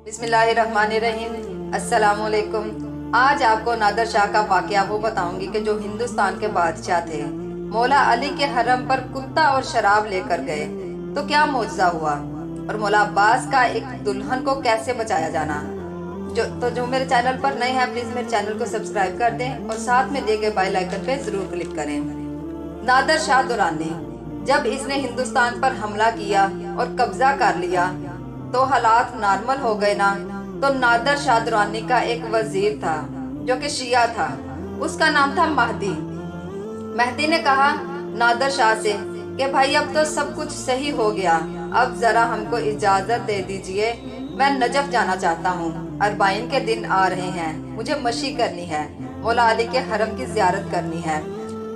बिस्मिल्लाहिर्रहमानिर्रहीम। अस्सलाम वालेकुम। आज आपको नादर शाह का वाकया वो बताऊंगी कि जो हिंदुस्तान के बादशाह थे, मौला अली के हरम पर कुत्ता और शराब लेकर गए तो क्या मौजज़ा हुआ, और मौला अब्बास का एक दुल्हन को कैसे बचाया जाना। जो मेरे चैनल पर नए हैं, प्लीज़ मेरे चैनल को सब्सक्राइब कर दें और साथ में दिए गए बेल आइकन पे ज़रूर क्लिक करें। नादर शाह दुरानी जब इसने हिंदुस्तान पर हमला किया और कब्जा कर लिया तो हालात नॉर्मल हो गए ना। तो नादर शाह दुरानी का एक वजीर था जो कि शिया था, उसका नाम था महदी। महदी ने कहा नादर शाह से कि भाई अब तो सब कुछ सही हो गया, अब जरा हमको इजाजत दे दीजिए, मैं नजफ जाना चाहता हूँ। अरबाइन के दिन आ रहे हैं, मुझे मशी करनी है, मौला अली के हरम की जियारत करनी है।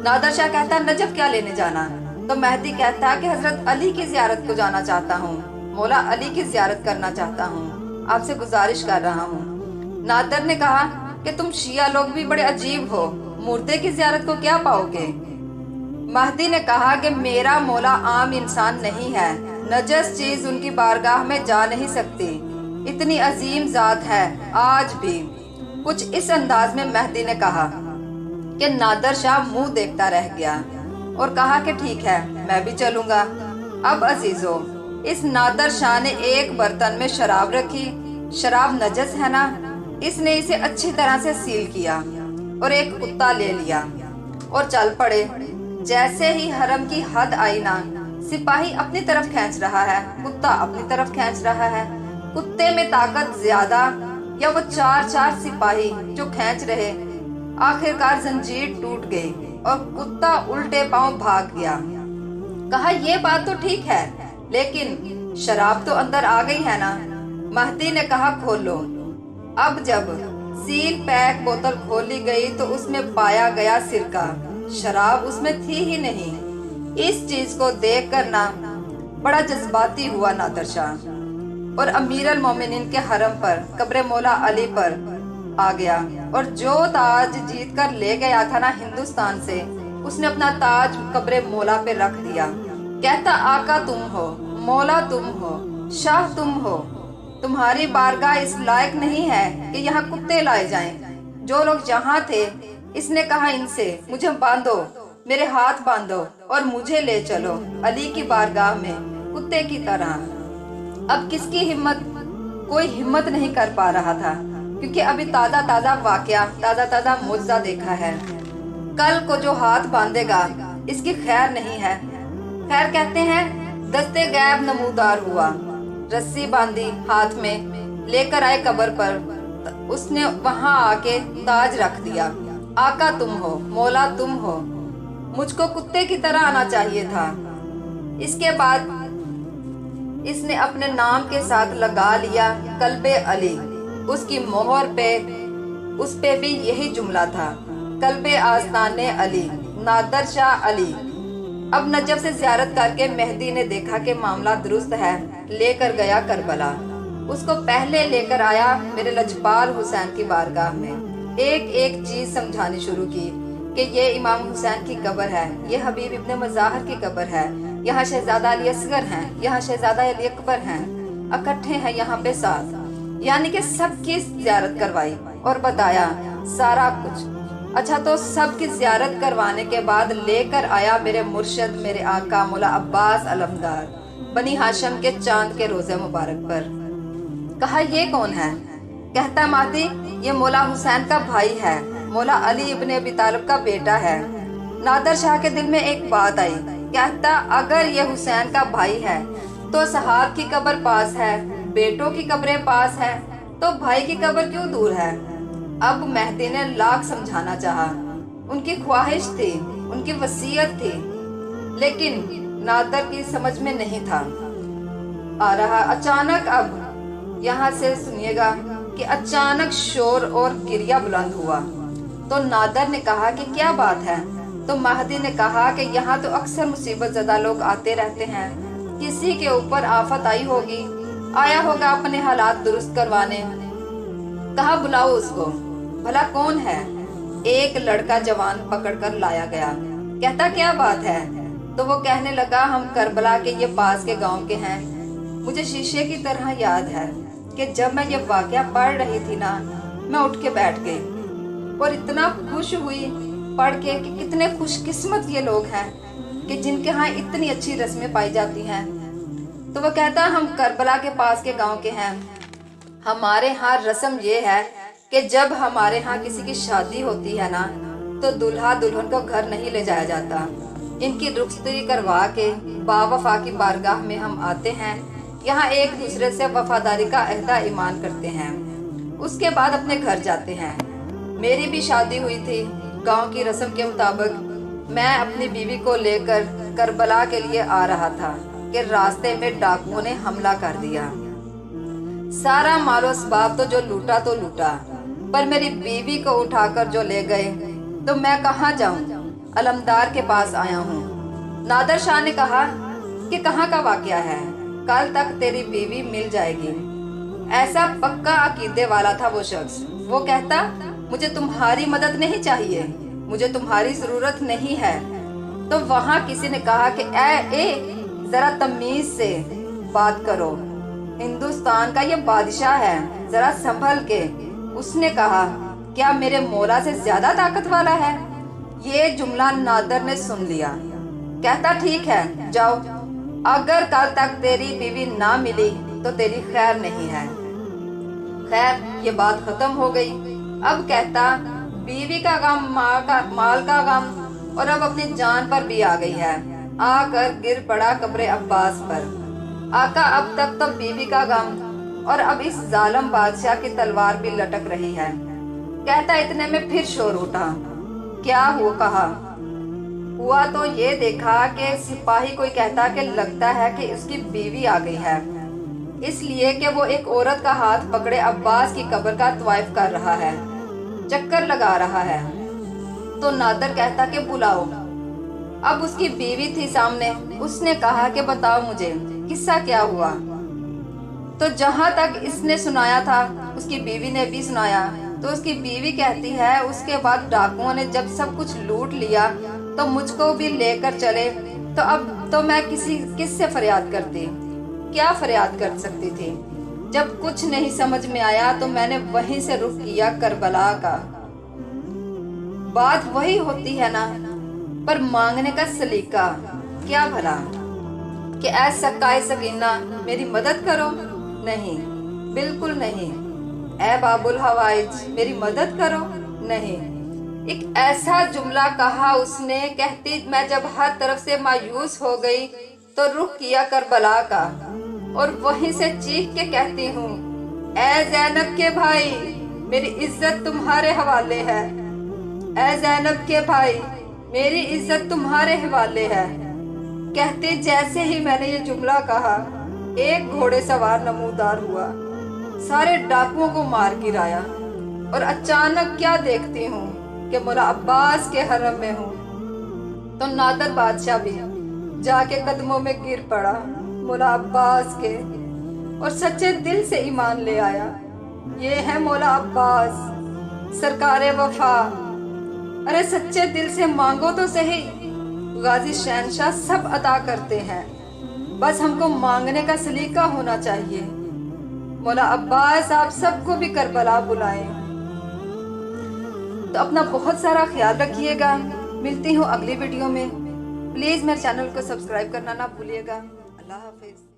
नादर शाह कहता नजफ क्या लेने जाना, तो महदी कहता कि हजरत अली की जियारत को जाना चाहता हूँ, मौला अली की जियारत करना चाहता हूँ, आपसे गुजारिश कर रहा हूँ। नादर ने कहा कि तुम शिया लोग भी बड़े अजीब हो, मुर्दे की जियारत को क्या पाओगे। महदी ने कहा कि मेरा मौला आम इंसान नहीं है, नजस चीज उनकी बारगाह में जा नहीं सकती, इतनी अजीम जात है। आज भी कुछ इस अंदाज में महदी ने कहा कि नादर शाह मुंह देखता रह गया और कहा कि ठीक है, मैं भी चलूंगा। अब अजीजों, इस नादर शाह ने एक बर्तन में शराब रखी, शराब नजस है ना, इसने इसे अच्छी तरह से सील किया और एक कुत्ता ले लिया और चल पड़े। जैसे ही हरम की हद आई ना, सिपाही अपनी तरफ खींच रहा है, कुत्ता अपनी तरफ खींच रहा है। कुत्ते में ताकत ज्यादा या वो चार चार सिपाही जो खींच रहे, आखिरकार जंजीर टूट गई और कुत्ता उल्टे पांव भाग गया। कहा ये बात तो ठीक है, लेकिन शराब तो अंदर आ गई है ना। महदी ने कहा खोलो। अब जब सील पैक बोतल खोली गई तो उसमें पाया गया सिरका, शराब उसमें थी ही नहीं। इस चीज को देख कर ना बड़ा जज्बाती हुआ नादर शाह और अमीर अल मोमिनीन के हरम पर कब्र मौला अली पर आ गया, और जो ताज जीत कर ले गया था ना हिंदुस्तान से, उसने अपना ताज कब्र मौला पे रख दिया। कहता आका तुम हो, मौला तुम हो, शाह तुम हो, तुम्हारी बारगाह इस लायक नहीं है कि यहाँ कुत्ते लाए जाएं। जो लोग यहाँ थे, इसने कहा इनसे मुझे बांधो, मेरे हाथ बांधो और मुझे ले चलो अली की बारगाह में कुत्ते की तरह। अब किसकी हिम्मत, कोई हिम्मत नहीं कर पा रहा था, क्योंकि अभी ताजा ताजा वाकया, ताजा ताजा मुआवजा देखा है। कल को जो हाथ बांधेगा इसकी खैर नहीं है। खैर कहते हैं दस्ते गैब नमूदार हुआ, रस्सी बांधी हाथ में लेकर आए कब्र पर, उसने वहां आके ताज रख दिया। आका तुम हो, मौला तुम हो, मुझको कुत्ते की तरह आना चाहिए था। इसके बाद इसने अपने नाम के साथ लगा लिया कल्बे अली, उसकी मोहर पे, उस पे भी यही जुमला था, कल्बे आस्ताने अली, नादर शाह अली। अब नजफ से जियारत करके महदी ने देखा कि मामला दुरुस्त है, लेकर गया करबला। उसको पहले लेकर आया मेरे लजपाल हुसैन की बारगाह में, एक एक चीज समझानी शुरू की कि ये इमाम हुसैन की कब्र है, ये हबीब इब्ने मज़ाहर की कब्र है, यहाँ शहजादा अली असगर हैं, यहाँ शहजादा अली अकबर हैं, इकट्ठे हैं यहाँ पे साथ। यानी कि सबकी जियारत करवाई और बताया सारा कुछ। अच्छा, तो सबकी जियारत करवाने के बाद लेकर आया मेरे मुर्शद, मेरे आका मौला अब्बास अलमदार, बनी हाशम के चांद के रोजे मुबारक पर। कहा ये कौन है। कहता महदी ये मौला हुसैन का भाई है, मौला अली इब्ने अबी तालिब का बेटा है। नादर शाह के दिल में एक बात आई। कहता अगर ये हुसैन का भाई है तो साहब की कब्र पास है, बेटों की कब्रें पास है, तो भाई की कब्र क्यों दूर है। अब महदी ने लाख समझाना चाहा, उनकी ख्वाहिश थी, उनकी वसीयत थी, लेकिन नादर की समझ में नहीं था आ रहा। अचानक अब यहाँ से सुनिएगा कि अचानक शोर और गिरिया बुलंद हुआ। तो नादर ने कहा कि क्या बात है। तो महदी ने कहा कि यहाँ तो अक्सर मुसीबत ज़दा लोग आते रहते हैं, किसी के ऊपर आफत आई होगी, आया होगा अपने हालात दुरुस्त करवाने। कहा बुलाओ उसको, भला कौन है। एक लड़का जवान पकड़कर लाया गया। कहता क्या बात है। तो वो कहने लगा हम करबला के ये पास के गांव के हैं, मुझे शीशे की तरह याद है, کہ جب میں یہ واقعہ پڑھ رہی تھی نا، میں اٹھ کے بیٹھ گئی اور اتنا خوش ہوئی پڑھ کے کہ کتنے خوش قسمت یہ لوگ ہیں کہ جن کے ہاں اتنی اچھی رسمیں پائی جاتی ہیں۔ تو وہ کہتا ہم کربلا کے پاس کے گاؤں کے ہیں، ہمارے ہاں رسم یہ ہے کہ جب ہمارے ہاں کسی کی شادی ہوتی ہے نا تو دلہا دلہن کو گھر نہیں لے جایا جاتا، ان کی رخصتی کروا کے باوفا کی بارگاہ میں ہم آتے ہیں، یہاں ایک دوسرے سے وفاداری کا عہدہ ایمان کرتے ہیں، اس کے بعد اپنے گھر جاتے ہیں۔ میری بھی شادی ہوئی تھی گاؤں کی رسم کے مطابق، میں اپنی بیوی کو لے کر کربلا کے لیے آ رہا تھا کہ راستے میں ڈاکوؤں نے حملہ کر دیا، سارا مال و اسباب تو جو لوٹا تو لوٹا، پر میری بیوی کو اٹھا کر جو لے گئے تو میں کہاں جاؤں، علمدار کے پاس آیا ہوں۔ نادر شاہ نے کہا کہ کہاں کا واقعہ ہے، کل تک تیری بیوی مل جائے گی۔ ایسا پکا عقیدے والا تھا وہ شخص، وہ کہتا مجھے تمہاری مدد نہیں چاہیے، مجھے تمہاری ضرورت نہیں ہے۔ تو وہاں کسی نے کہا کہ اے ذرا تمیز سے بات کرو، ہندوستان کا یہ بادشاہ ہے، ذرا سنبھل کے۔ اس نے کہا کیا میرے مولا سے زیادہ طاقت والا ہے؟ یہ جملہ نادر نے سن لیا، کہتا ٹھیک ہے جاؤ، اگر کل تک تیری بیوی نہ ملی تو تیری خیر نہیں ہے۔ خیر یہ بات ختم ہو گئی۔ اب کہتا بیوی کا غم، مال کا غم، اور اب اپنی جان پر بھی آ گئی ہے، آ کر گر پڑا قبر عباس پر۔ آقا اب تک تو بیوی کا غم اور اب اس ظالم بادشاہ کی تلوار بھی لٹک رہی ہے۔ کہتا اتنے میں پھر شور اٹھا، کیا ہوا؟ کہا ہوا تو یہ دیکھا کہ سپاہی کوئی کہتا کہ لگتا ہے کہ اس کی بیوی آ گئی ہے، اس لیے کہ وہ ایک عورت کا ہاتھ پکڑے عباس کی قبر کا طواف کر رہا ہے، چکر لگا رہا ہے۔ تو نادر کہتا کہ بلاؤ۔ اب اس کی بیوی تھی سامنے، اس نے کہا کہ بتاؤ مجھے قصہ کیا ہوا۔ تو جہاں تک اس نے سنایا تھا اس کی بیوی نے بھی سنایا۔ تو اس کی بیوی کہتی ہے اس کے بعد ڈاکوؤں نے جب سب کچھ لوٹ لیا تو مجھ کو بھی لے کر چلے، تو اب تو میں کس سے فریاد کرتی، کیا فریاد کر سکتی تھی؟ جب کچھ نہیں سمجھ میں آیا تو میں نے وہیں سے رخ کیا کربلا کا۔ بات وہی ہوتی ہے نا، پر مانگنے کا سلیقہ کیا بھلا کہ اے سکائے سکینہ میری مدد کرو؟ نہیں، بالکل نہیں۔ اے باب الحوائج میری مدد کرو؟ نہیں۔ ایک ایسا جملہ کہا اس نے، کہتی میں جب ہر طرف سے مایوس ہو گئی تو رخ کیا کربلا کا، اور وہیں سے چیخ کے کہتی ہوں اے زینب کے بھائی میری عزت تمہارے حوالے ہے، اے زینب کے بھائی میری عزت تمہارے حوالے ہے۔ کہتے جیسے ہی میں نے یہ جملہ کہا ایک گھوڑے سوار نمودار ہوا، سارے ڈاکوؤں کو مار گرایا، اور اچانک کیا دیکھتی ہوں کہ مولا عباس کے حرم میں ہوں۔ تو نادر بادشاہ بھی جا کے قدموں میں گر پڑا مولا عباس کے، اور سچے دل سے ایمان لے آیا، یہ ہے مولا عباس سرکار وفا۔ ارے سچے دل سے مانگو تو صحیح، غازی شہنشاہ سب عطا کرتے ہیں، بس ہم کو مانگنے کا سلیقہ ہونا چاہیے۔ مولا عباس آپ سب کو بھی کربلا بلائیں۔ تو اپنا بہت سارا خیال رکھیے گا، ملتی ہوں اگلی ویڈیو میں۔ پلیز میرے چینل کو سبسکرائب کرنا نہ بھولیے گا۔ اللہ حافظ۔